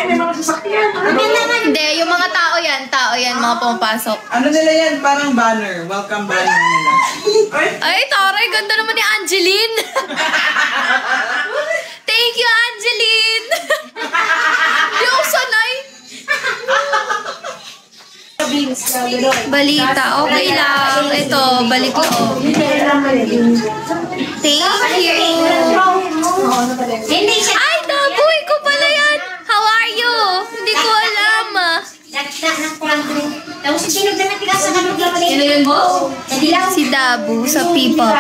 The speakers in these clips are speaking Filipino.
may mga sasakyan. Hindi, yung mga tao yan, mga pumapasok. Ano nila yan? Parang banner. Welcome banner nila. Ay, taray, ganda naman ni Angeline. Thank you, Angeline. Di ako sanay. Balita, okay lang. Ito, balik ko. Thank you. Ay, Daboy ko pala yan. How are you? Hindi ko alam. Si Dabu sa people.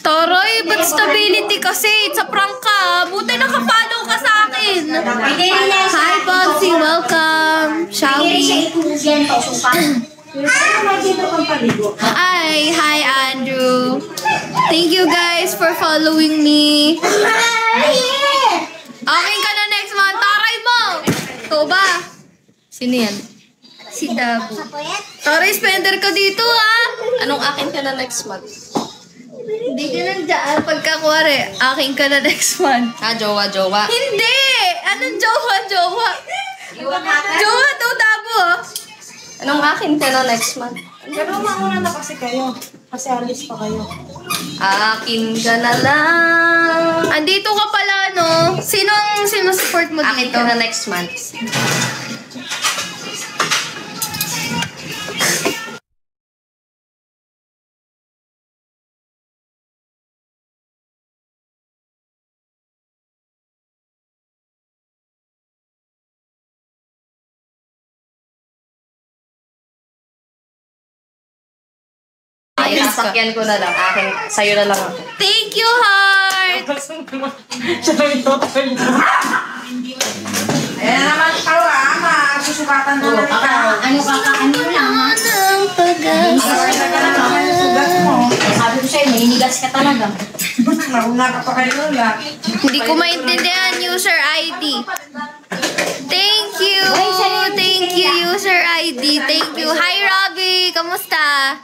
Toroy, ba't stability kasi? It's a prank ka. Buti nakapollow ka sa akin. Hi, Bossy. Welcome. Shall we? Hi, Andrew. Thank you guys for following me. Okay ka na next month. Taray mo! Ito ba? Sino yan? Si Dabu. Taray, spender ka dito, ha? Anong akin ka na next month? Hindi ka nandiyan. Pagkakuwari, akin ka na next month. Jowa. Hindi! Anong jowa? Jowa to, Dabu, ha? Anong akin ka na next month? Pero mauna na kasi kayo. Kasi alis pa kayo. Akin ka na lang. Andito ka pala, no? Sinong support mo Akin dito? ka na next month. Ayos ka. Sasakyan ko na lang. Akin, sa'yo na lang ako. Thank you, Heart! Siya na ito. Ayan naman ikaw susukatan na lang ikaw. Ano lang ang Sugat mo. Sabi ko sa'yo, maninigas ka talaga. Nauna ka pa kayo lang. Hindi ko maintindihan, user ID. Thank you! Thank you, user ID. Thank you. Hi, Robbie! Kamusta?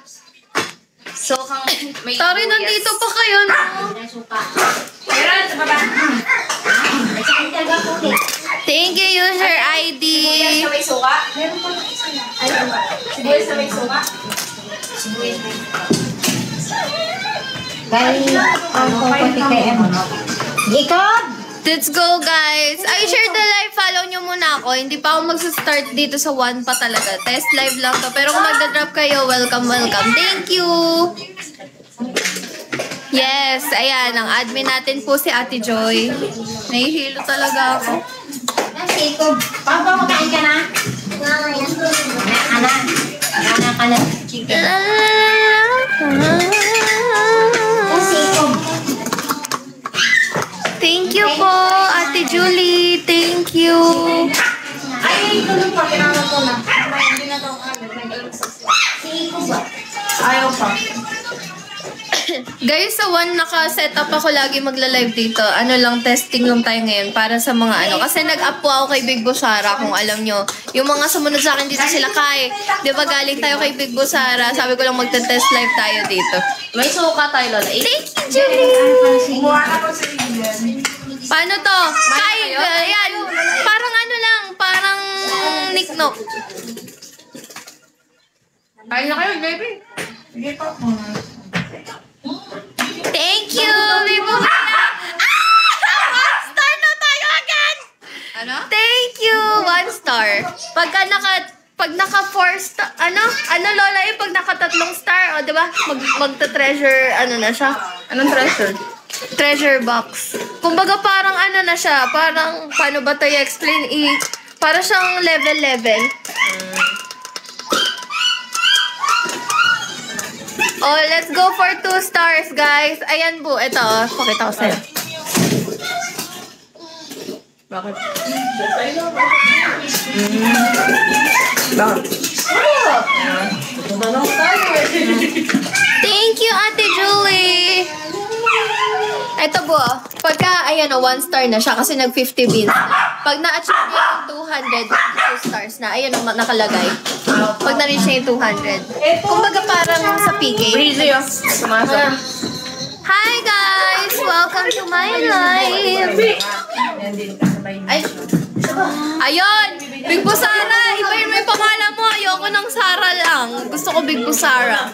So, kang may... Sorry, nandito pa kayo, no? Meron sa baba. Thank you, user ID. Sibuyas na may suka? Meron pa isa na. Sibuyas na may suka? Galing ang pati kay Emma. Jacob! Let's go, guys. Ay, share the live. Follow nyo muna ako. Hindi pa ako mag-start dito sa 1 pa talaga. Test live lang to. Pero kung magda-drop kayo, welcome. Thank you. Yes, ayan. Ang admin natin po si Ate Joy. Nahihilo talaga ako. Jacob, papa makain ka na? Anak ka na chicken. Jacob. Thank you po, Ate Julie. Thank you. Ay, tulog pa. Kailangan ko na. Hindi na daw ayaw pa. Guys, sa 1 naka-set up ako lagi magla-live dito. Ano lang, testing lang tayo ngayon para sa mga ano. Kasi nag-up po ako kay Big Boss Sara, kung alam nyo. Yung mga sumunod sa akin dito sila kay. Di ba galing tayo kay Big Boss Sara? Sabi ko lang magte-test live tayo dito. May suka tayo, Lola. Thank you, Julie! Kumuha na ko sa Indian. Paano to? Kay, yan. Parang ano lang, parang niknok. Kain na kayo, baby. Sige po. Thank you! May bumili na. Ah! 1 star na tayo agad! Ano? Thank you! 1 star. Pag naka 4 star, ano Lola eh, pag naka 3 star, o diba? Magta-treasure, ano na siya? Anong treasure? Treasure box. Kumbaga parang ano na siya, parang, paano ba tayo explain? Para siyang level. Oh, let's go for 2 stars, guys. Ayan po, ito, pakita ko sa'yo. Bakit? Thank you, Ate Julie! Ito po, pagka, ayan o, 1 star na siya kasi nag-50 bins. Pag na-achieve niya yung 200, 2 stars na, ayan o, nakalagay. Pag na-reach niya yung 200. Kumbaga parang sa PK. Breezy, oh. Sumasok. Hi guys! Welcome to my live! Ay. Ayun! Big Busara! Ibahin mo yung pangalan mo. Ayoko ng Sara lang. Gusto ko Big Busara.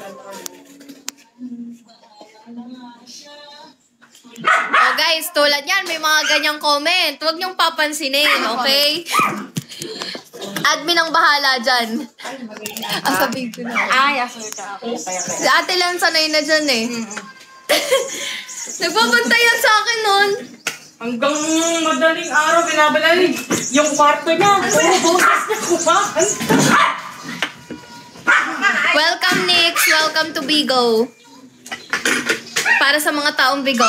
Oh guys, tulad yan, may mga ganyang comment. Huwag niyong papansinin, okay? Admin ang bahala dyan. Sabihin ko na. Ay, aso ka. Si Ate Lan sanay na dyan eh. Nagbabantayan sa akin nun. Hanggang madaling araw, binabalay yung kwarto niya. Boses niya kumakan. Welcome, Nix. Welcome to Bigo. Para sa mga taong Bigo.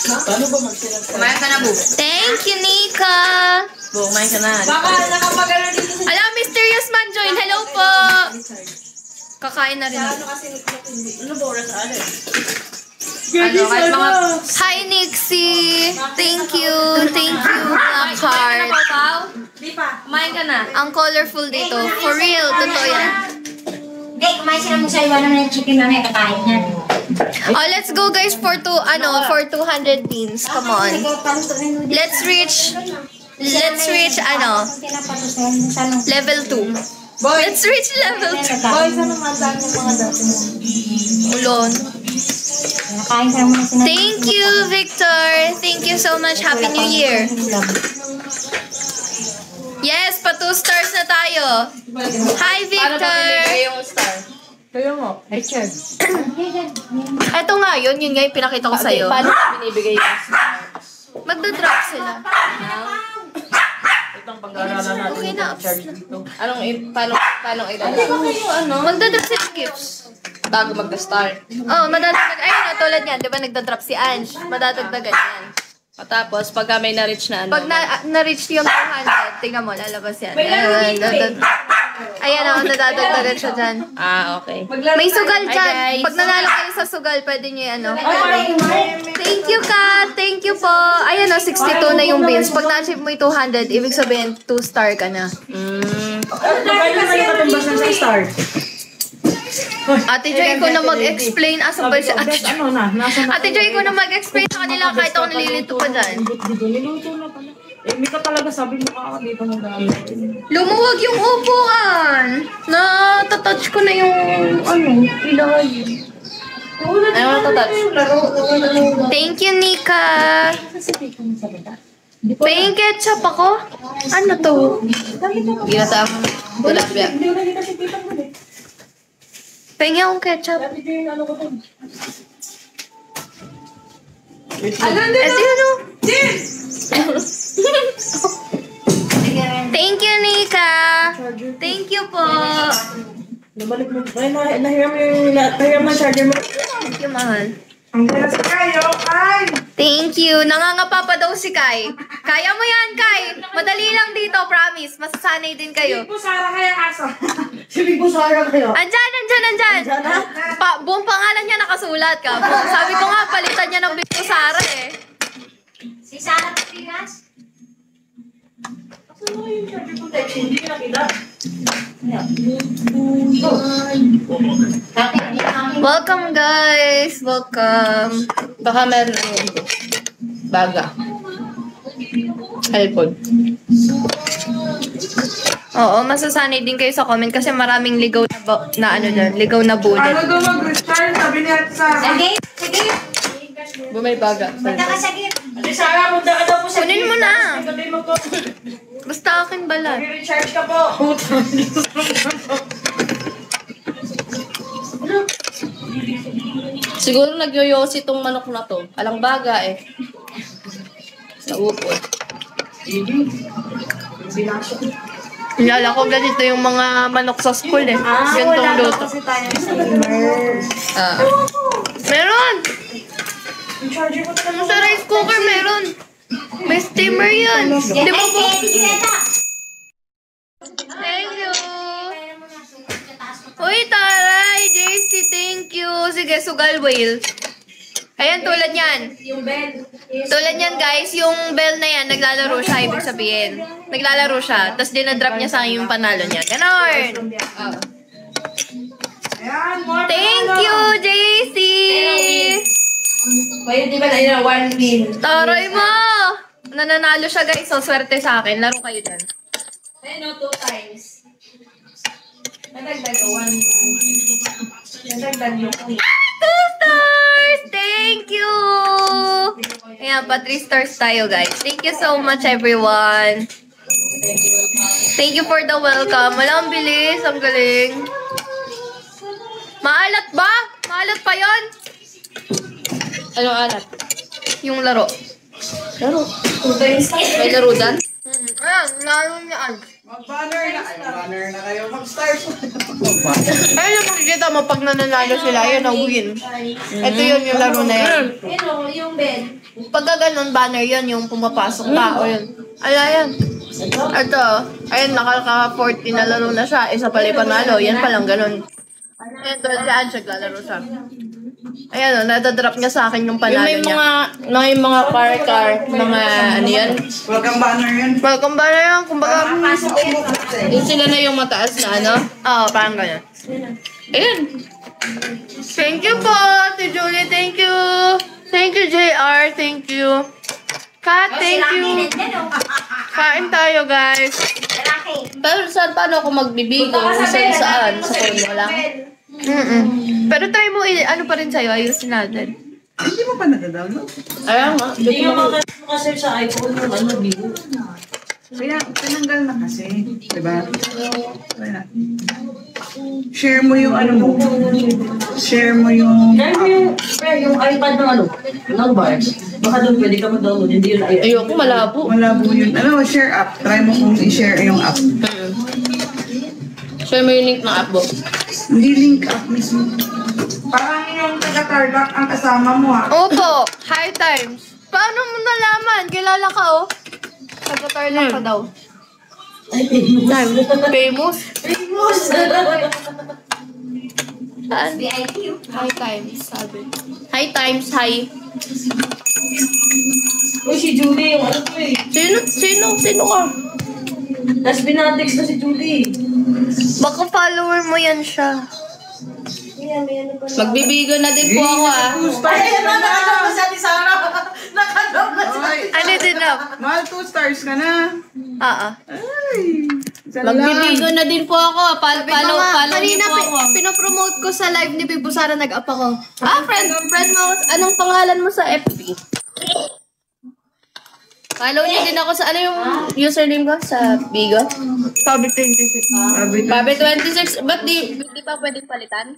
Paano ba magsilang? Kumain ka na, Bu. Thank you, Nika. Bu, kumain ka na. Baka nakapagano dito sa... Ala, Mysterious Man join. Hello po. Kakain na rin ako. Ano ba oras sa alin? Ano, kahit mga... Hi, Nixie. Thank you. Thank you, Blackheart. Di pa. Kumain ka na. Ang colorful dito. For real. Totoo yan. Hindi, kumain sila mo sa iwan naman yung chicken na may kakain niya. Oh, let's go guys for 200 pins. Come on. Let's reach level 2. Let's reach level 2. Boy, saan naman saan yung mga dati mo? Ulon. Nakain ka naman sila. Thank you, Victor. Thank you so much. Happy New Year. Yes, pa 2 stars na tayo. Hi, Victor. yung star? Kaya mo, Richard. Ito nga yun nga yung pinakita ko sa'yo. Paano binibigay yung star? Magdodrop sila. Itong pag-aaralan natin Okay na. charge dito. Paano idadala? Magdodrop sila gifts. Bago mag-start. Oh, madadagdag. Ayun, tulad yan. Di ba nagdodrop si Ange? Madadagdagan yan. Tapos, pagka may na-reach na ano. Pag na-reach yung 200, tingnan mo, lalabas yan. Ayan o, nadadagdagan siya dyan. Ah, okay. May sugal Hi, dyan. guys. Pag nanalo kayo sa sugal, pwede nyo yan, ano. Thank you, Kat. Thank you po. Ayan o, 62 na yung beans. Pag na-achieve mo yung 200, ibig sabihin, 2 star ka na. Bakit na kayo katumbas ng sa star? Ate Joy, ko na mag-explain. Asa ba si Ate Joy? Ano na? Nasa na? Ate Joy, ko na mag-explain sa kanila kahit ako nalilito pa dyan. Niluto na pala. Eh, may ka talaga sabi mo ka dito ng dami. Lumuwag yung upuan. Na-touch ko na yung, ilalim. Ano mo touch? Thank you, Nika. Paying ketchup ako? Ano to? Ginata ang tilapia. Hindi ko nakita si tita mo eh. Paying akong ketchup. Sabi ko yung ano ko dun. Thank you, Nika. Thank you po. Nabalik mo. Ay, nahiram mo yung charger mo. Thank you, mahal. Ang ganda si Kayo, Kai! Thank you. Nangangapa pa daw si Kai. Kaya mo yan, Kai. Madali lang dito, promise. Masasanay din kayo. Big Busara kaya aso. Si Big Busara kayo. Andyan. Buong pangalan niya nakasulat ka. Sabi ko nga, palitan niya ng Big Sara eh. Si Sarah Patigas? Saan mo yung charger protection? Hindi ko nakita. Welcome, guys. Welcome. Baka meron baga. Helpful. Oo, masasanay din kayo sa comment kasi maraming ligaw na ligaw na bullet. Ano daw mag-restart? Sabi ni Ate Sarah. Sige. Bumay baga. Punta ka sa gate. Ate Sarah, punta ka daw po sa Kunin mo na. Sabihin mo po. Basta akin balat. I-recharge ka po. Siguro nagyoyosi tong manok na to. Alang baga eh. Naupod. Nilala ko ganito yung mga manok sa school eh. Gantong luto. Kasi tayo steamer. Meron! Yung charger ko talaga. Sa rice cooker meron. May steamer yan. Di ba po? Thank you. Uy, taray! JC, thank you. Sige, sugal whale. Ayan, tulad yan. Tulad yan, guys. Yung bell na yan, naglalaro siya, ibig sabihin. Naglalaro siya. Tapos dinadrop niya sa akin yung panalo niya. Ganon. Ayan, more Thank you, JC! Pwede di ba na 1 win? Taray mo! nananalo siya guys, so swerte sa akin. Laro kayo dyan. Ayun, 2 times. Nadagdag 1. Nadagdag yung 3. 2 stars! Thank you! Ayan, pa 3 stars tayo guys. Thank you so much everyone. Thank you for the welcome. Wala, ang bilis. Ang galing. Maalat ba? Maalat pa yon? Anong alat? Yung laro. Laro. 2 times. May laro dyan? Ayan, laro niyan. Mag-banner na. Banner na kayo. Mag-stars. Ayun yung makikita mo pag nananalo sila. Ayun ang win. Ito yun yung laro na yun. Ayun, yung bed. Pagka ganun, banner yun, yung pumapasok tao yun. Ayan. Ito, ayun, nakaka-40 na laro na siya. Isa pala yung panalo. Yan palang ganun. Ayan, doon saan siya lalaro siya. Ayan o, nadadrop niya sa akin yung panalo Yung niya. may mga car, mga ano yan. Welcome banner yan. Welcome ba na yun? Kumbaga, Yung sila na yung mataas na ano. oo, parang ganun. Ayun. Thank you po, Ate Julie. Thank you. Thank you, JR. Thank you. Kat, thank you. Kain tayo, guys. Pero saan paano ako magbibigo? Saan? Sa phone lang. Pero try mo, ano pa rin sa'yo, ayusin natin. Hindi mo pa nag-download? Ayan nga. Hindi nga kasi sa iPhone yung ano, bigo. Kaya, tinanggal na kasi. Diba? Kaya, share mo yung ano mo. Share mo yung Kaya mo yung iPad ng ano, ng bars. Baka doon pwede ka mag-download, hindi yun ay. Ayoko, malabo. malabo yun. Ano, share app. Try mo kung i-share yung app. Share mo yung link ng app mo. Hindi link app mismo. Parang yung taga-Tarlac ang kasama mo ha. Opo, high times. Paano mo nalaman? Kilala ka, oh. Taga-Tarlac ka daw. Ay, famous. Famous? Saan? VIP. High times, sabi. Hi times, hi. Uy, si Julie, yung ano ko eh. Sino ka? Tapos binatext na si Julie. Baka follower mo yan siya. Magbibigo na din po ako ah. Ay, nakadam na si Sarah. Nakadam na si Ano din na? Mahal 2 stars ka na. Ah. Ay. isa Magbibigo lang. na din po ako. Follow niyo kanina po ako. pinopromote ko sa live ni Bibo Sara, nag-up ako. Friend mo, anong pangalan mo sa FB? Follow niyo din ako sa, ano yung username ko sa Bigo? Sabi 26. Sabi na. Babe 26, ba't di pa pwedeng palitan?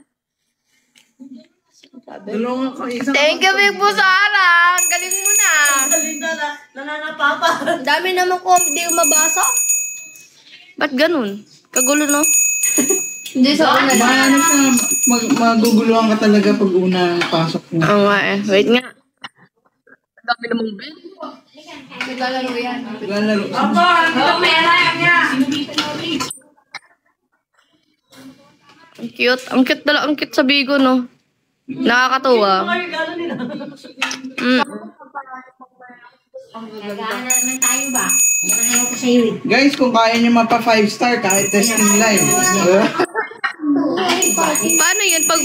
Tulungan ko isang. Thank you, Bibo Sara. Ang galing mo na. Galing na, nangangapapa. Ang dami naman ko hindi ko mabasa. Ba't ganun? Kagulo no? Hindi sa una. Maano siya, maguguluhan ka talaga pag unang pasok mo. Oo nga eh. Wait nga. Ang dami namang bill. Naglalaro yan. Lalaro. Ang cute. Ang cute talaga. Ang cute sa Bigo no? Nakakatuwa. Ay, gano'n nila. Nag-aana naman tayo ba? Ayaw ko sa'yo eh. Guys, kung kaya nyo mapa 5 star kahit testing live. Paano yun pag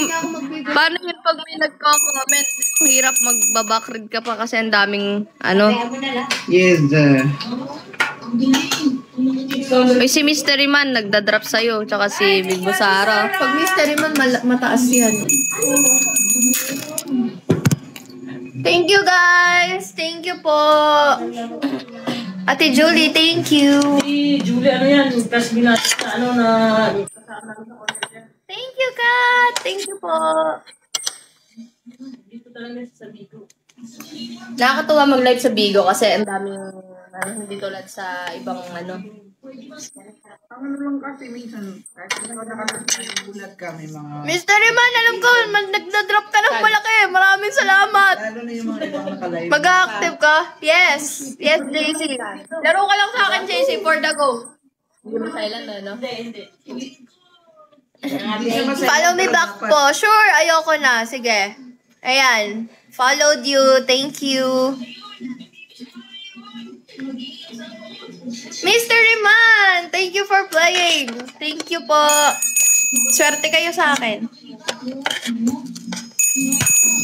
may nagko-comment? Ang hirap magbabackread ka pa kasi ang daming ano. Kaya mo na lang. Yes. May si Mystery Man nagda-drop sa'yo. Tsaka si Big Busara. Pag mystery man, mataas yan. Thank you, guys. Thank you po. Ate Julie, thank you. Si Julie, ano yan? Tapos binatext na ano na... Thank you, Kat. Thank you po. Dito talaga sa Bigo. Nakakatuwa mag-live sa Bigo kasi ang daming hindi tulad sa ibang ano. Ang ano lang kasi minsan, kahit nakakagulat ka, may mga... Mystery man, alam ko, nagda-drop ka ng malaki. Maraming salamat. Lalo na yung mga ibang nakalive. Mag-active ka? Yes. Yes, JC. Laro ka lang sa akin, JC, for the go. Hindi mo silent ano? Hindi. Follow me back po. Sure, ayoko na. Sige. Ayan. Followed you. Thank you. Mystery Man! Thank you for playing. Thank you po. Swerte kayo sa akin.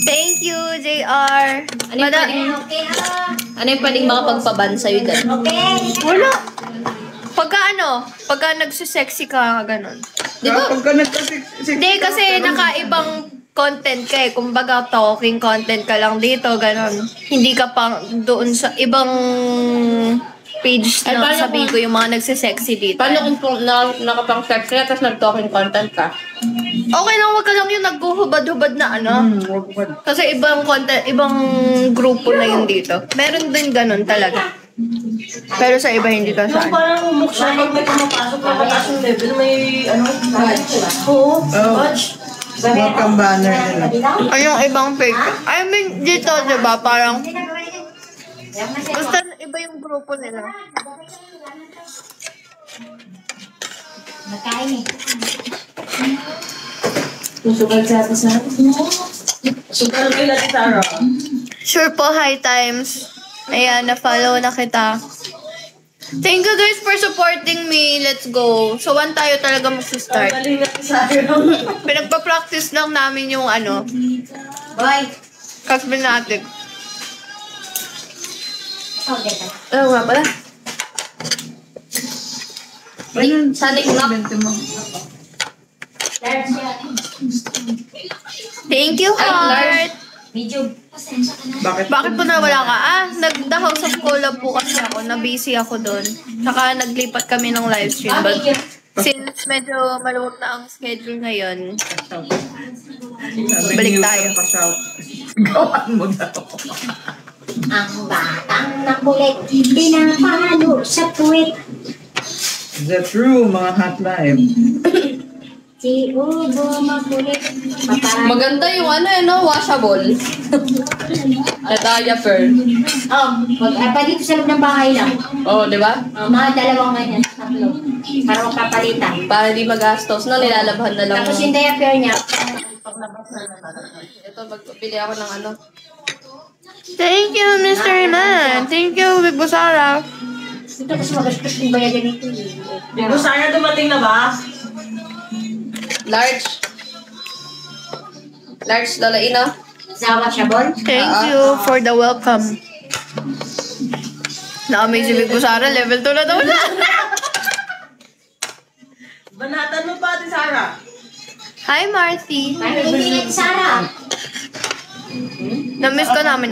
Thank you, JR. Ano yung pwedeng, Ano yung pwedeng makapagpaban sa'yo dyan? Wala. Pagka nagsisexy ka, ganun. Di ba? Pagka nagka-sexy. Hindi, kasi nakaibang content ka eh. Kumbaga, talking content ka lang dito, ganun. Hindi ka pang doon sa ibang page Ay, na paano sabihin ko kung- yung mga nagsisexy dito. Paano kung nakapang-sex ka tapos nag-talking content ka? Okay lang, wag ka lang yung naghuhubad-hubad na ano. Wag. Kasi ibang content, ibang grupo na yun dito. Meron din ganun talaga. Pero sa iba hindi ka Yung saan. parang umuksa pag may pumapasok na mataas yung level, may ano? Badge. Oo, badge. Welcome banner nila. Ay, yung ibang page. I mean, dito, diba, parang basta iba yung grupo nila. Makain eh. Susukal sa atin sa Sukal kay Lati Tara. Sure po, high times. Ayan, na-follow na kita. Thank you guys for supporting me. Let's go. So, 1 tayo talaga mag-start. Galing natin sa akin. Pinagpa-practice lang namin yung ano, Boy. cosmetic. Oh, dito. Oo nga pala. Sanik na. Thank you, Heart. Medyo. Bakit Po nawala ka? The House of Cola po kasi ako. Na-busy ako doon. Saka naglipat kami ng live stream. But since medyo maluwag na ang schedule ngayon, balik tayo. Gawan mo daw. Ang batang nakulit, pinapalo sa puwit. Is that true, mga hot live? Si Ubo makulit, Maganda yung washable. Na diaper. pa dito sa loob ng bahay lang. Oo, di ba? Mga dalawang ganyan, tatlo. Para magpapalitan. Para di magastos, no? Nilalabhan na lang. Tapos yung diaper niya, Ito, magpili ako ng ano. Thank you, Mr. Man. Thank you, Big Busara. ito kasi magastos yung bayagan nito. Digo, sana dumating na ba? Large. Large, Lola Ina. Sa washable. Thank you for the welcome. Na-amaze si Big Busara. Level 2 na daw na. Banatan mo pa, Ate Sarah. Hi, Marcy. Ay, hindi na Sarah. Na-miss ka namin.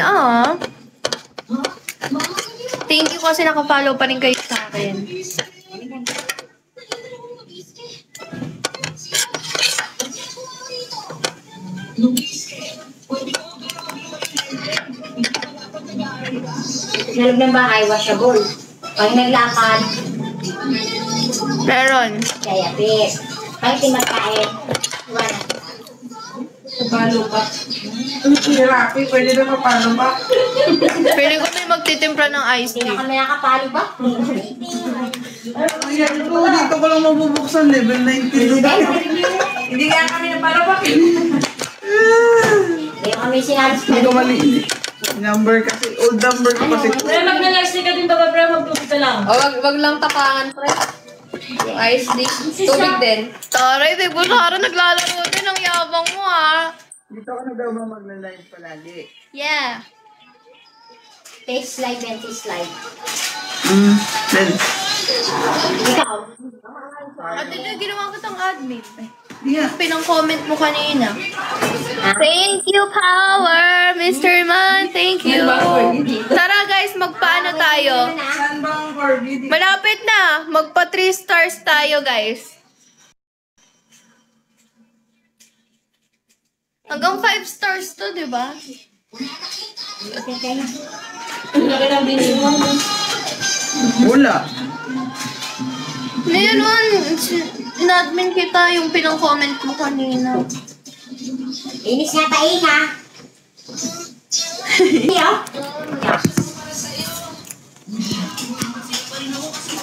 Thank you kasi nakapollow pa rin kayo sa akin. Sa loob ng bahay, washable. Pag naglakad, Meron. diaper. Pag timakain, wala. Palo pa. Hirapin, pwede na papalo pa. Feeling ko may magtitimpla ng iced Hindi tea. na kami nakapalo ba? Ayan ko, dito ko lang mabubuksan. Level 19 na. Hindi nga kami na para ba? Hindi kami sinalis Hindi ko mali. Number kasi, old number ko kasi. Pre, mag-nalarsi ka din ba, pre? Magtubig ka lang. O, wag lang tapangan, pre. Yung iced tea. Tubig din. Taray, Big Busara, naglalaro din. Ang yabang mo, ha. Dito ka na daw ba magla-live palagi? Yeah. Taste slide and taste slide. Then, Ikaw. Ate, ginawa ko tong admin. yeah. Pinang-comment mo kanina. Thank you, Power! Mr. Man, thank you. Tara guys, magpaano tayo? Saan ba ang Corby? Malapit na. Magpa 3 stars tayo, guys. Hanggang 5 stars to, di ba? Wala. Ngayon, in-admin kita yung pinang-comment mo kanina. Inis nga tayo ha. Iyo.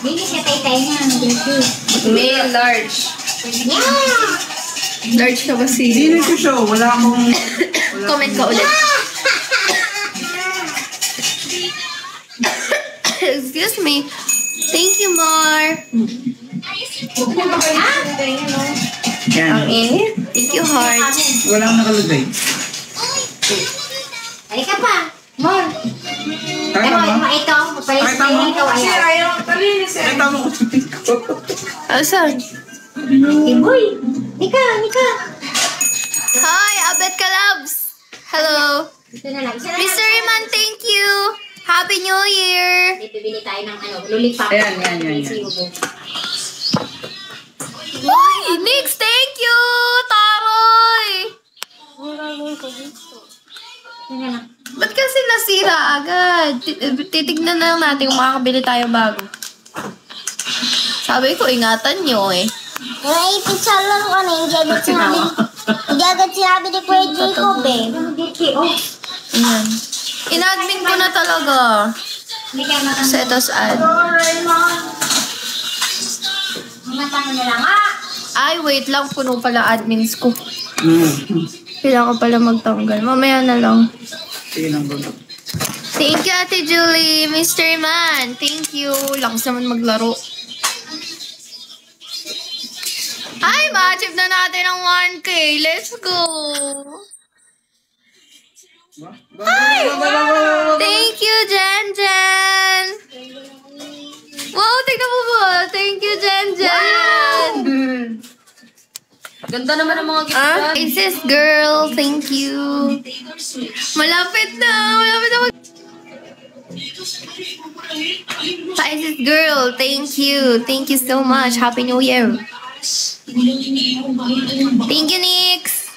Inis nga tayo nga. May large. Yeah. Large ka ba si? Hindi nag-show. Wala akong... Comment ka ulit. Excuse me. Thank you, Mar. Yan. Ang init. Thank you, Heart. Walang nakalagay. Halika pa. More. Ito, papalis Ay, tama. ikaw Kasi ayan. ayaw ang kalinis eh. Ay, tama ko. Asan? Boy, Nika. Hi, Abet Kalabs! Hello! Ito na lang. Isa na Mr. Iman, thank you! Happy New Year! Bibili tayo ng lollipop. Ayan. Uy! Nix, thank you! Taroy! Ito na lang. Ba't kasi nasira agad? Titignan na lang natin kung makakabili tayo bago. Sabi ko, ingatan nyo eh. Naipit sa lang ko na yung agad sinabi. Hindi agad sinabi ni Kuya Jacob eh. Ayan. In-admin ko na talaga. Hindi kayo matanda. Set us ad. Matanda na lang. Ay, wait lang. Puno pala admins ko. Kailangan ko pala magtanggal. Mamaya na lang. Sige lang, bro. Thank you, Ate Julie. Mr. Man. Thank you. Lakas naman maglaro. Ay, ma-achieve na natin ang 1K. Let's go. Thank you, Jen Jen. Wow, tignan mo ba? Thank you, Jen Jen. Ganda naman ang mga gift Ah, Isis girl, thank you. Malapit na mag... Isis girl, thank you. Thank you so much. Happy New Year. Thank you, Nix.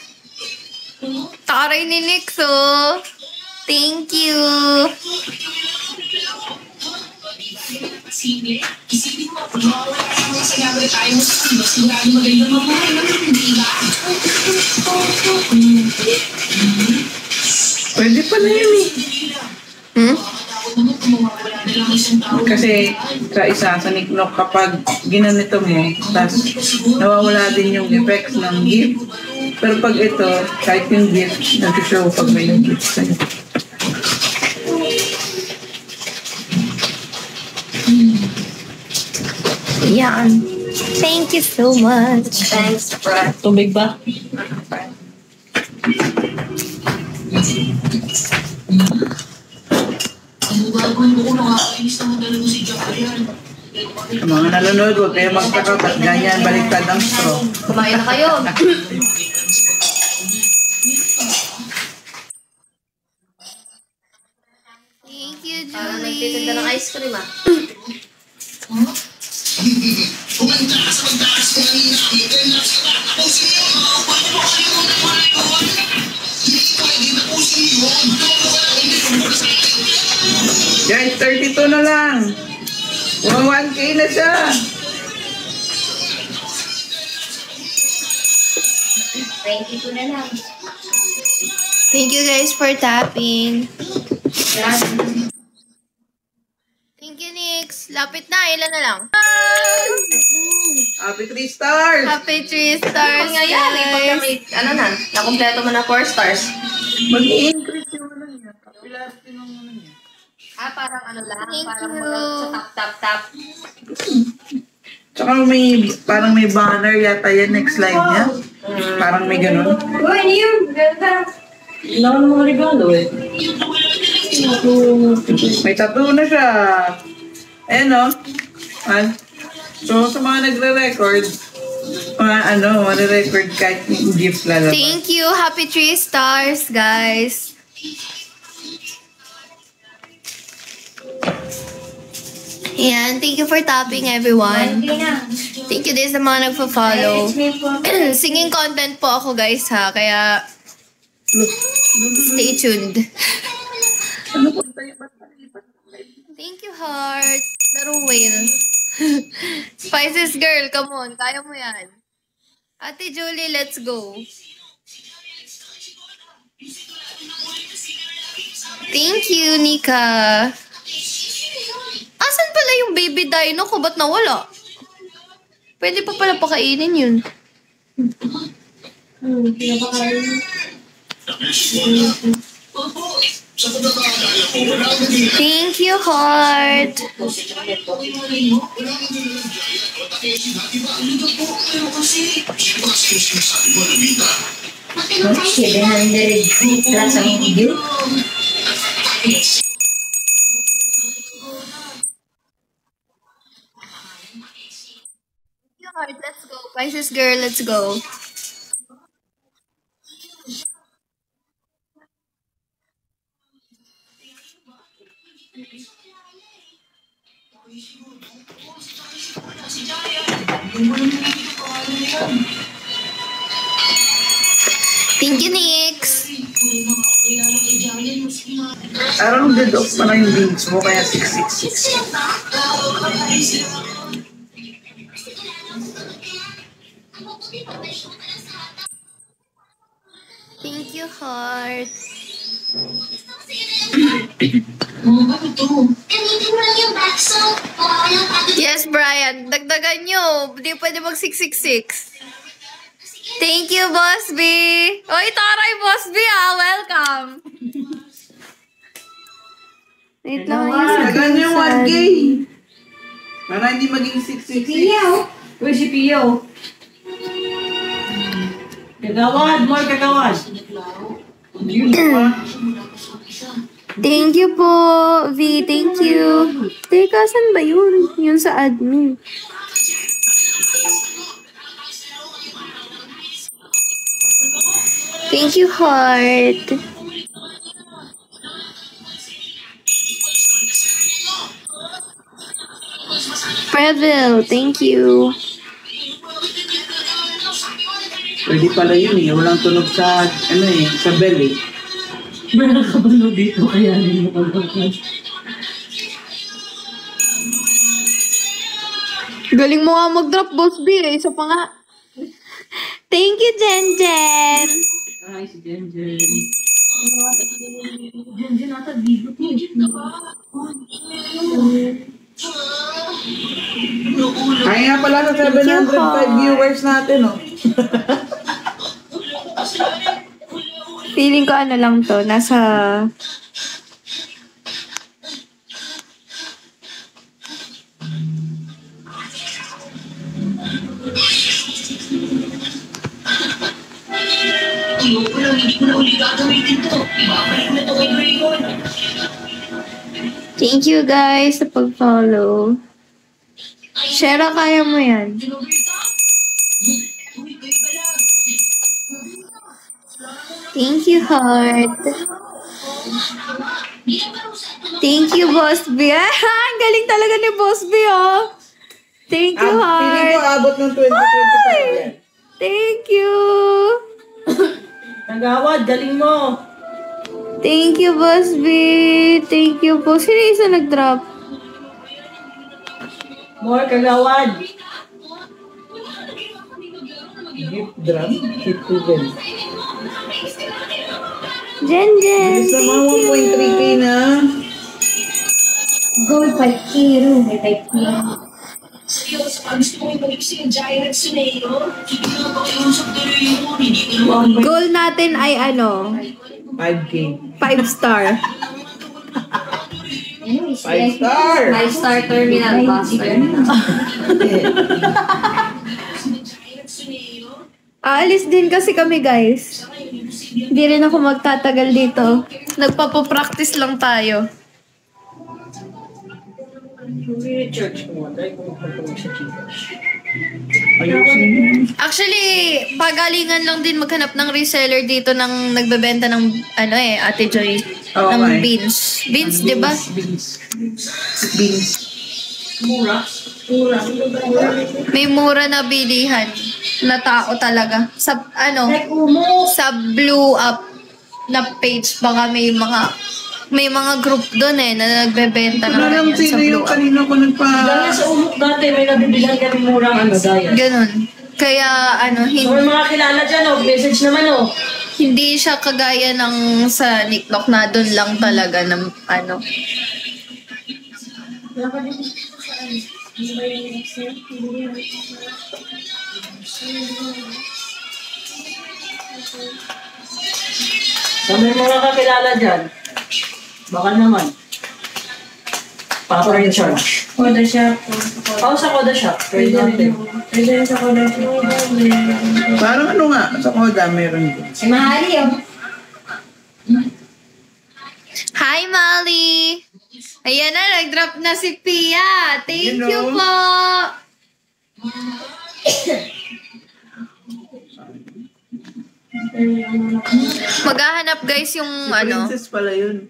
Taray ni Nix, oh. Thank you. Pwede pala yun eh. Hmm? Kasi sa isa, sa Niknok, kapag ginanito mo, tapos nawawala din yung effects ng gift. Pero pag ito, kahit yung gift, nag-show pag may yung gift sa'yo. Yan. Thank you so much. Thanks, Brad. Tubig ba? Sa mga nanonood, huwag kayo magtakot at ganyan, baliktad ang straw. Kumain na kayo. Thank you, Parang nagtitinda ng Julie. ice cream ah. Guys, 32 na lang. 1K na siya. na lang. Thank you guys for tapping. Thank you, Nix. Lapit na. Ilan na lang? Happy 3 stars. Happy 3 stars, Pag ngayon, pagka guys. may, ano na, nakompleto mo na 4 stars. Mag-i-increase yung ano niya. Popularity ng ano niya. Ah, parang ano lang, Thank parang you. sa tap. Tsaka parang may banner yata yan next live niya. Parang may ganun. Uy, ano yun? Ganda. Wala ko ng mga regalo eh. May tattoo na siya. Ayan o. So sa mga nagre-record, record kahit yung gifts lalabas. Thank you. Happy 3 stars, guys. Ayan. Thank you for tapping, everyone. Thank you din sa mga nagpa-follow. Singing content po ako, guys, ha? Kaya, stay tuned. Thank you, heart. Laro whale. Spices girl, come on. Kaya mo yan. Ate Julie, let's go. Thank you, Nika. Asan pala yung baby dino ko? Ba't nawala? Pwede pa pala pakainin yun. Thank you, heart. Alright, let's go. Pisces girl, let's go. Thank you, Nix. Parang dead off pa na yung beans mo, kaya 666. Thank you, heart. Yes, Brian. Dagdagan nyo. Hindi pwede mag 666. Thank you, Boss B. Oy, taray, Boss B, ah. Welcome. Wait lang. Tagan yung 1K. Para hindi maging 666. Uy, si Pio. Kagawad, more kagawad. Thank you po, V. Thank you. Teka, saan ba yun? Yun sa admin. Thank you, heart. Preville, thank you. Pwede pala yun eh. Walang tunog sa, ano eh, sa bell eh. May nakabalo dito, kaya hindi mo pagpagpag. Galing mo nga mag-drop, Boss B. Isa pa nga. Thank you, Jen Jen. Ay, si Jenjen. Jenjen, nasa dito po. Kaya nga pala sa 705 viewers natin, oh. Feeling ko ano lang to, nasa... Thank you guys sa pag-follow. Shera, kaya mo yan. Thank you, heart. Thank you, Boss B. Ah, ang galing talaga ni Boss B, oh. Thank you, Feeling ko heart. abot ng 2025 yan. Thank you. Kagawad, galing mo. Thank you, Boss B. Thank you po. Sino isa nag-drop? More kagawad. Gift drum, hit to bell. Jen Jen, Sa thank mga you. 1.3K na. Gold 5K, room, may 5K. Goal natin ay ano? 5K. 5 star. 5 star! 5-star terminal buster. Aalis din kasi kami, guys. Hindi rin ako magtatagal dito. Nagpapapractice lang tayo. Hindi church mo. Dahil kung magpagpagpag sa church. Ayusin. Actually, pagalingan lang din maghanap ng reseller dito ng nagbebenta ng ano Ate Joy. Oo, ng nga eh. beans. Beans, di ba? Beans. Mura. May mura na bilihan na tao talaga. Sa ano, sa Blue Up na page baka may mga group doon na nagbebenta ng Wala lang ganyan sa sino Blue yung Up. kanina ko Dahil sa umok dati, may nabibilan kami murang ano, dahil. Ganun. Kaya ano, So, may mga kilala dyan, oh. Message naman, oh. hindi siya kagaya ng sa Nicknock na doon lang talaga ng ano. So, may mga kakilala dyan. Baka naman. Papa Richard. Koda shop. Oo, sa Koda Shop. Pwede natin. Pwede sa Koda shop. Parang ano nga, sa Koda meron din. Si Mahali, oh. Hi, Molly! Ayan na, nag-drop na si Pia. Thank you po! Maghahanap guys yung ano. Princess pala yun.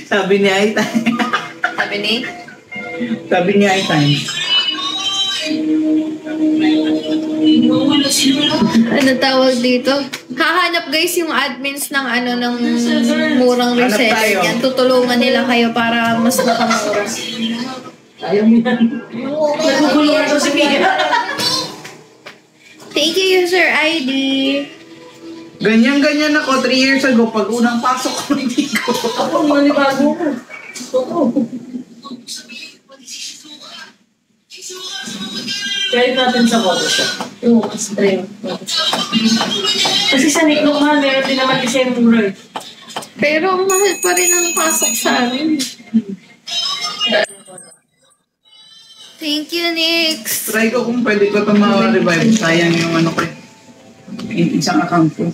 Sabi niya ay time. Sabi ni? Sabi niya ay time. Ano tawag dito? Hahanap guys yung admins ng ano ng murang Hanap reseller tayo. yan. Tutulungan nila kayo para mas makamura. Ayaw mo yan. Nagugulungan to si Mia. Thank you, user ID. Ganyan-ganyan ako 3 years ago. Pag unang pasok ko, hindi ko. Ako, manibago ko. Oo. Kahit natin sa Photoshop. Oo, stream. Kasi sa Nicknock mahal, meron din naman kasi yung mura. Pero mahal pa rin ang pasok sa amin. Thank you, Nix. Try ko kung pwede ko ito ma-revive. Sayang yung ano ko. Yung isang account ko.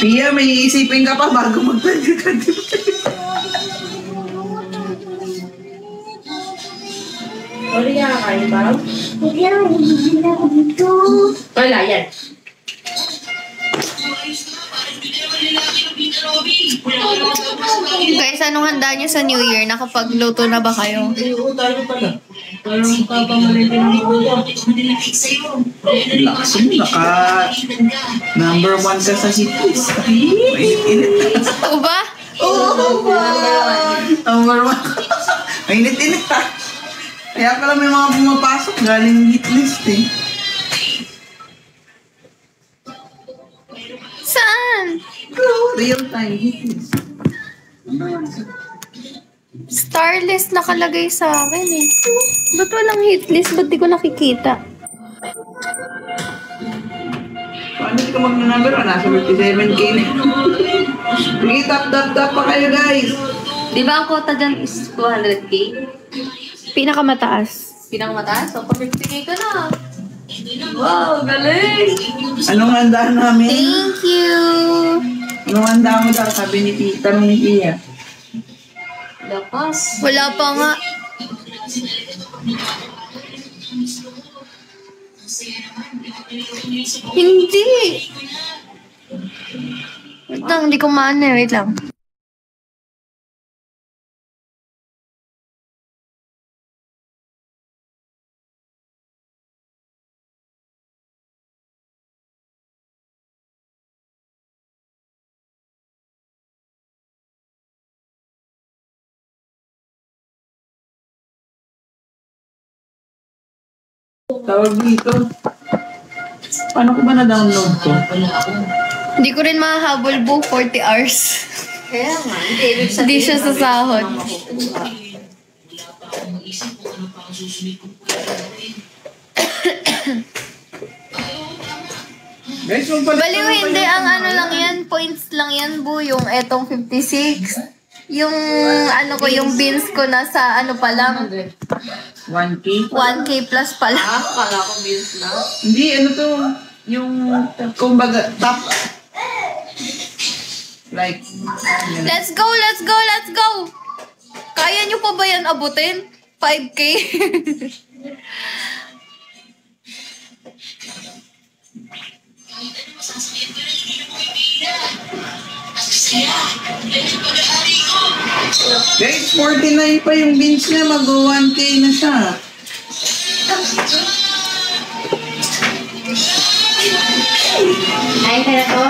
Pia, may iisipin ka pa bago mag-2020. Sorry nga, kain ba? Kuya, hindi na ako dito. Wala, yan. Guys, anong handa niyo sa New Year? Nakapagluto na ba kayo? Oo, tayo pala. Parang kapamalitin ng buto. Lakas mo, number 1 ka sa hitlist. Mainit-init. Oo ba? Oo ba? Number 1. Mainit-init ha. Kaya pala may mga pumapasok galing hitlist eh. Saan? Real time hitlist. Starlist nakalagay sa akin eh. Ba't walang hitlist? Ba't di ko nakikita? Paano di ka mag-number 1? Nasa 57K na. Sige, tap pa kayo guys. Di ba ang quota dyan is 200k? Pinakamataas. Pinakamataas? So, pa-50k ka na. Wow, galing! Anong handa namin? Thank you! Anong handa mo daw? Sabi ni Tita nung ni Tia. Lakas. Wala pa nga. Hindi. Wait lang, hindi ko maano eh. Wait lang. Tawag dito. Paano ko ba na-download to? Hindi ko rin mahahabol bu 40 hours. Kaya nga, hindi ibig sabihin. Hindi siya sa sahod. Guys, magpalit Baliw, hindi. Ang ano lang yan, points lang yan, bu. Yung etong 56. Yung ano ko, yung beans ko nasa ano pa lang. 1K? 1K plus pa lang. Kala ko bills na. Hindi, ano to? Yung, kumbaga, top. Like, yan. Let's go, let's go, let's go! Kaya nyo pa ba yan abutin? 5K? Guys, 49 pa yung beans niya, mag-1K na siya. Ay, kaya ko.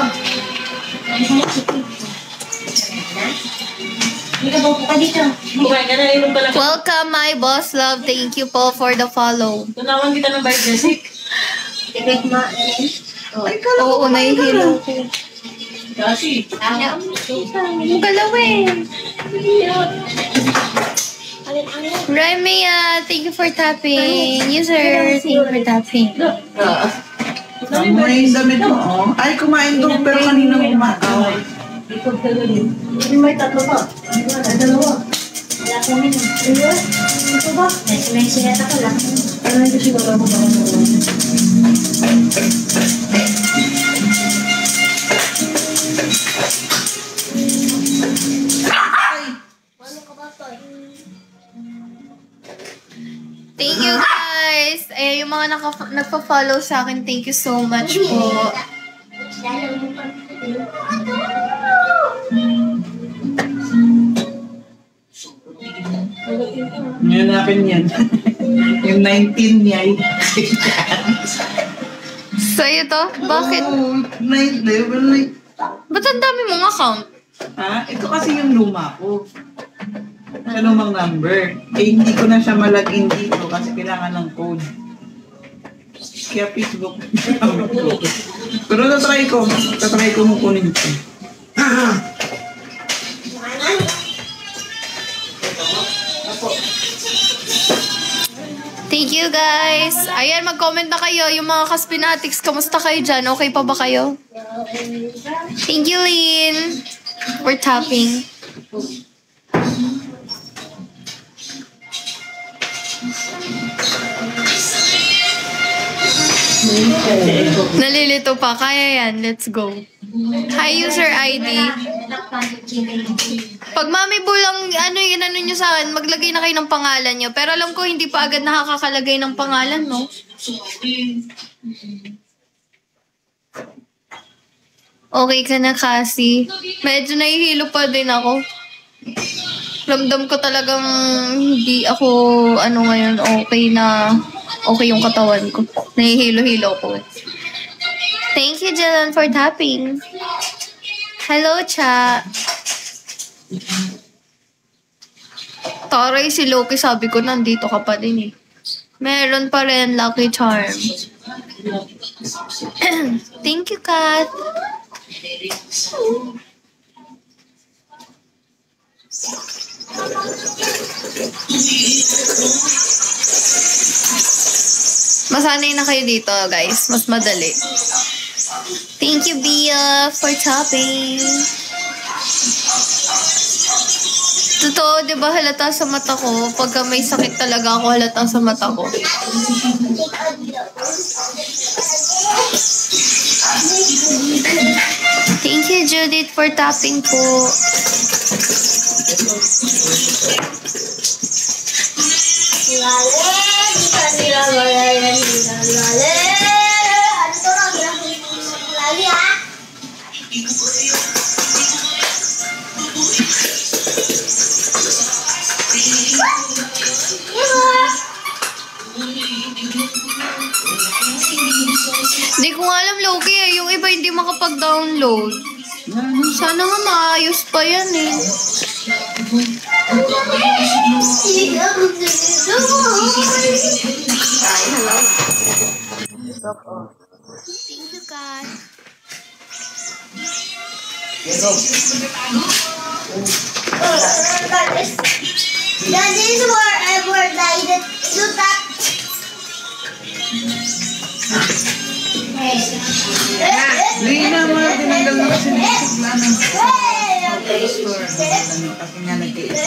Hindi ka buko ka dito. Kumain ka na, inom ka lang. Welcome, my boss love. Thank you po for the follow. Tunawan kita ng bike, Jessic. Tignan mo. Ay, kala ko Oo, nahihilo ko. Kasi, Ang galawin. Remia, thank you for tapping. User, thank you for tapping. Ang muna yung damit mo, oh. Ay, kumain to, pero kanina kumakaw. may tatlo pa. Dalawa. Wala ko min. Ito ba? May sinata ko lang. Ano yung kasi wala mo ba? mga nagpa-follow sa akin. Thank you so much po. Ngayon natin yan. Yung 19 niya. Sa'yo to? Bakit? Oh, 9 level. Ba't ang dami mong account? Ha? Ito kasi yung luma ko. Sa lumang number. Eh, hindi ko na siya malagin dito kasi kailangan ng code. Kaya Facebook. Pero tatry ko. Tatry ko mo kunin ito. Thank you guys. Ayan, mag-comment na kayo. Yung mga Kaspinatics, kamusta kayo dyan? Okay pa ba kayo? Thank you, Lynn. We're tapping. Nalilito pa. Kaya yan. Let's go. Hi, user ID. Pag mami bulang, ano nyo sa akin, maglagay na kayo ng pangalan nyo. Pero alam ko, hindi pa agad nakakakalagay ng pangalan, no? Okay ka na, Cassie. Medyo nahihilo pa din ako. Ramdam ko talagang hindi ako, ngayon, okay yung katawan ko. Nahihilo-hilo ko. Thank you, Dylan, for tapping. Hello, Cha. Taray, si Loki, sabi ko, nandito ka pa din eh. Meron pa rin, Lucky Charm. Thank you, Kat. Masanay na kayo dito, guys. Mas madali. Thank you, Bia, for tapping. Totoo, di ba halata sa mata ko? Pagka may sakit talaga ako, halata sa mata ko. Thank you, Judith, for tapping po. Hindi ko nga alam, Loki, yung iba hindi makapag-download. Sana nga maayos pa yan eh. Thank you, God. That is wherever I do that. Hindi na mga tinanggal na kasi kasi nga nag-iis.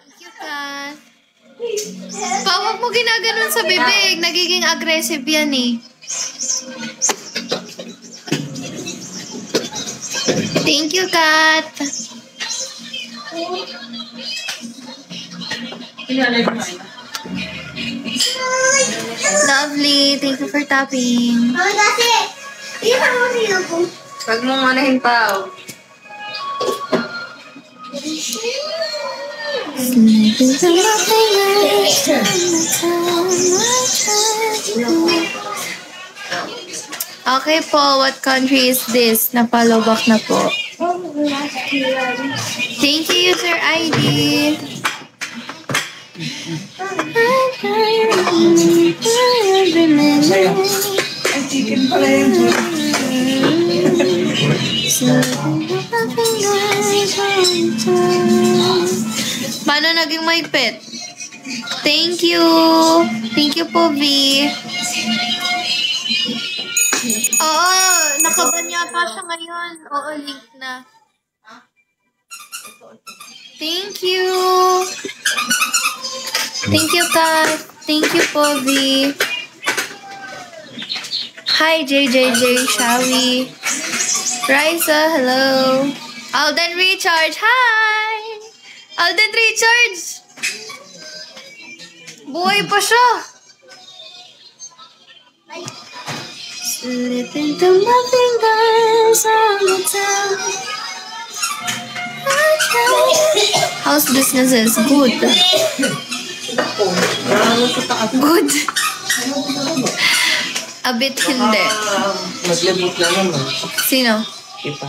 Thank you, Kat. Pawag mo ginaganon sa bibig. Nagiging aggressive yan eh. Thank you, Kat. Lovely. Thank you for tapping. Kasi, isa mo sila po. Huwag mong manahin pa. Okay po, what country is this? Napalobak na po. Thank you, user ID. Ay, chicken pala yun. Paano naging maigpit? Thank you. Thank you po, V. Oo, nakaban yata siya ngayon. Oo, link na. Thank you. Thank you, Kat. Thank you, Povi. Hi, JJJ, Shawi. Raisa, hello. Alden Recharge, hi! Alden Recharge! Buhay pa siya. Slip into my fingers all the time. House businesses, good. Good. A bit hindi. Naglibot na naman. Sino? Ipa.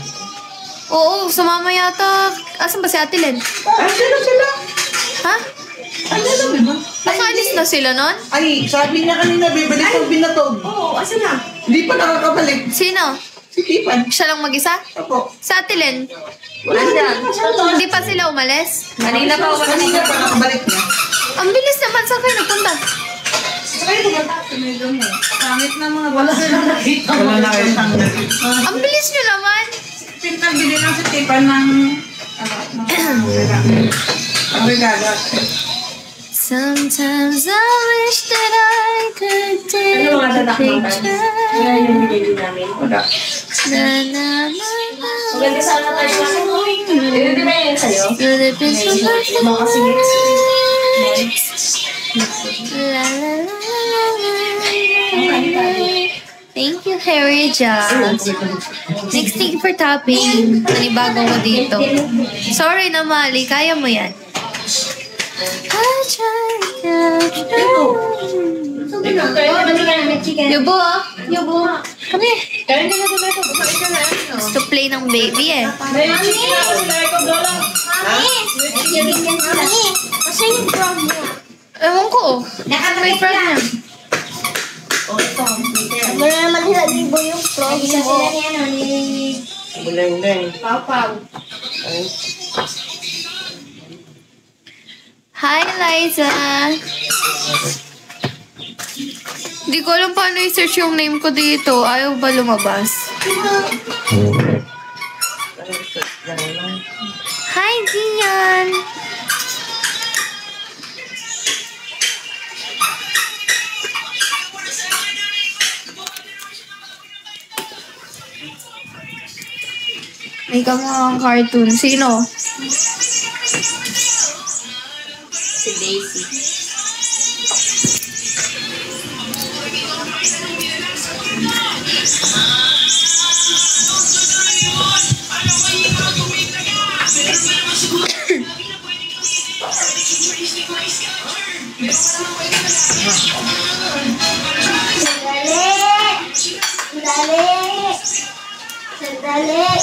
Oo, sumama yata. Asan ba si Ate Len? Sila. Ha? Ano na, diba? Nakaalis na sila nun? Ay, sabi niya kanina, bibalik ang binatog. Oo, asan na? Hindi pa nakakabalik. Sino? Si Tipan. Siya lang mag-isa? Ako. Sa Ate Len? Wala na. Hindi pa sila umalis? Kanina pa ako Kanina pa nakabalik na. Ang bilis naman. Saan kayo nagpunta? Pangit na mga wala na nakita. Wala na kayo tanggal. Ang bilis nyo naman. Pinabili lang si Tipan ng ang regalo. Sometimes I wish that I could take Ano mga a tatak mo tayo? picture. Yan yung binili namin. Wala. Na na na na. Maganda sana tayo namin. Hindi ba yun sa'yo? You're the best of my Mga singit. La la la la la la. Thank you, Harry Jobs. Next, thank you for tapping. Nanibago mo dito. Sorry na, Mali. Kaya mo yan. I try to Yubo, ah. Yubo. Come here. Kaya hindi na sila ito. Kumain ka na. Gusto play ng baby eh. May chicken ako sila ikaw dola. Kasi yung prom mo. Ewan ko. May friend niya. Wala naman nila libo yung prom mo. Buleng-leng. Hi, Liza. Hindi ko alam paano i-search yung name ko dito. Ayaw ba lumabas? Hi, Gian. May kamukhang cartoon. Sino? Si Daisy. Sandali.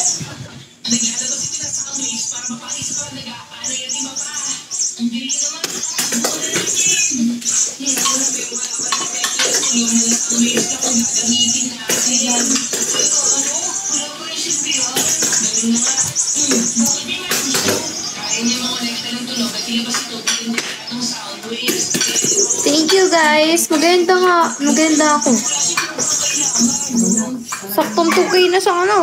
Thank you, guys. Maganda nga. Maganda ako. Saktong 2K na sa ano.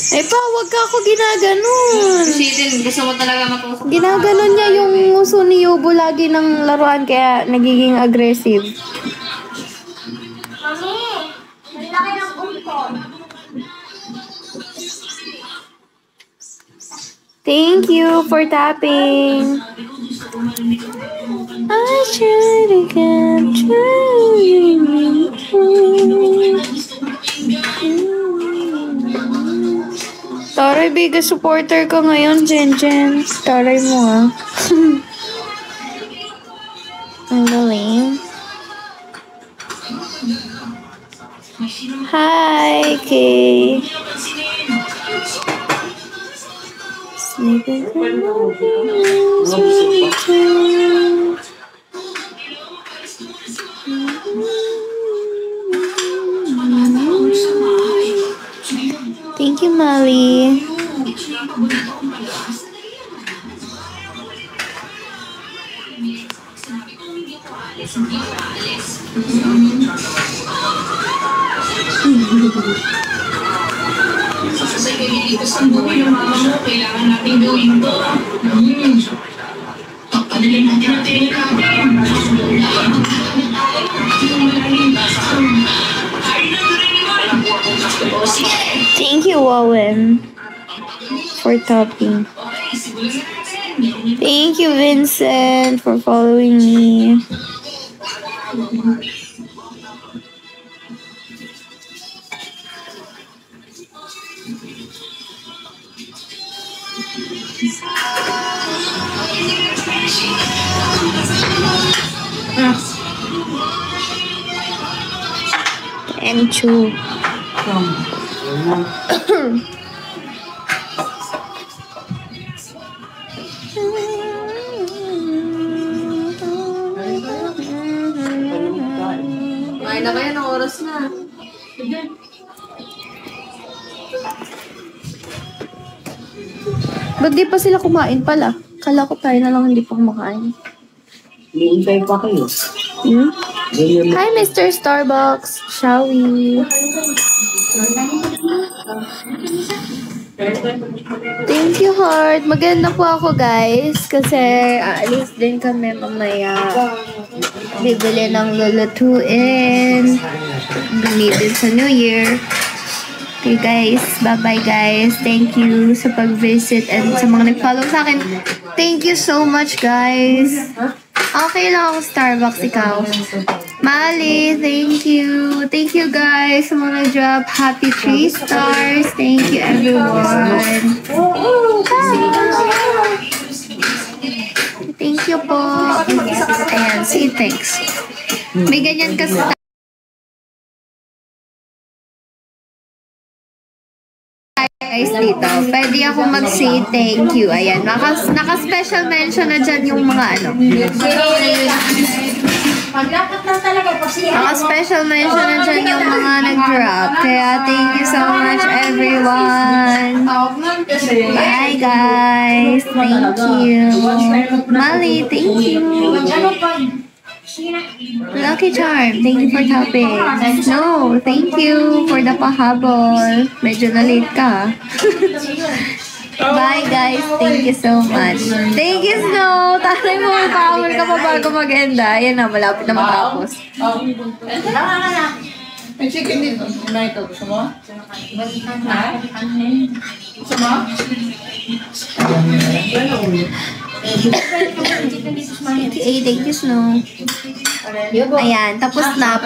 Ay pa, wag ka ako ginaganon. Din, gusto mo talaga makausap. Ginaganon niya yung uso ni Yobo lagi ng laruan kaya nagiging aggressive. Mami, ang laki ng umpon. Thank you for tapping. I try to capture you. Taray, biggest supporter ko ngayon, Jen. Taray mo, ah. Ang galing. Hi, Kay. Sleeping for Molly. Thank you, Owen, for topping. Thank you, Vincent, for following me. And two. Kumain na kayo ng oras na. Ba't di pa sila kumain pala? Kala ko tayo na lang hindi pa kumakain. Iintay pa kayo. Hmm? Hi, Mr. Starbucks. Shall we? Thank you, Heart. Maganda po ako, guys. Kasi aalis din kami mamaya. Bibili ng lulutuin. Gamitin sa New Year. Okay, guys. Bye-bye, guys. Thank you sa pag-visit and sa mga nag-follow sa akin. Thank you so much, guys. Okay lang ako, Starbucks, ikaw. Mali, thank you. Thank you, guys, sa mga nag-drop. Happy 3 stars. Thank you, everyone. Thank you po. Ayan, see, thanks. May ganyan kasi guys dito. Pwede ako mag-say thank you. Ayan, naka-special mention na dyan yung mga ano. Naka-special mention na dyan yung mga nag-drop. Kaya thank you so much, everyone. Bye, guys. Thank you. Mali, thank you. Lucky Charm, thank you for topping. No, thank you for the pahabol. Medyo na-late ka. Bye, guys. Thank you so much. Thank you, Snow. Tatay mo, power ka pa bago mag-enda. Ayan na, malapit na matapos. May chicken dito. Ito, gusto mo? Gusto mo? Thank you, Snow. Ayan, tapos na.